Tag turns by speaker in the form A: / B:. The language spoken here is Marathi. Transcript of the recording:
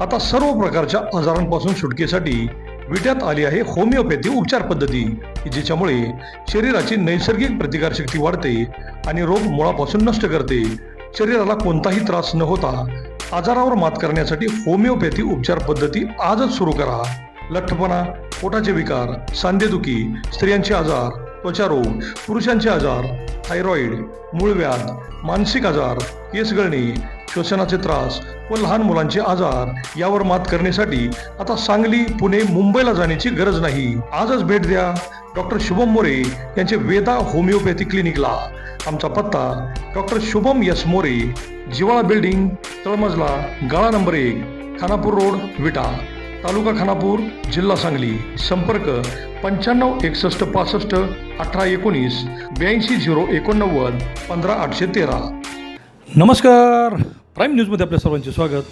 A: आता सर्व प्रकारच्या आजारांपासून सुटकेसाठी विट्यात आली आहे होमिओपॅथी उपचार पद्धती, जिच्यामुळे शरीराची नैसर्गिक प्रतिकारशक्ती वाढते आणि रोग मुळापासून नष्ट करते. शरीराला कोणताही त्रास न होता आजारावर मात करण्यासाठी होमिओपॅथी उपचार पद्धती आजच सुरू करा. लठ्ठपणा, पोटाचे विकार, सांधेदुखी, स्त्रियांचे आजार, त्वचारोग, पुरुषांचे आजार, थायरॉइड, मूळव्याध, मानसिक आजार, केस गळणे, श्वसनाचे त्रास व लहान मुलांचे आजार यावर मात करण्यासाठी आता सांगली, पुणे, मुंबईला जाण्याची गरज नाही. आजच भेट द्या डॉक्टर शुभम मोरे यांचे वेदा होमिओपॅथी क्लिनिकला. आमचा पत्ता डॉक्टर शुभम एस मोरे, जिवाळा बिल्डिंग, तळमजला, गाळा नंबर 1, खानापूर रोड, विटा, तालुका खानापूर, जिल्हा सांगली. संपर्क 95 61 65 18 19 82 089 15 813. नमस्कार, प्राईम न्यूजमध्ये आपल्या सर्वांचे स्वागत.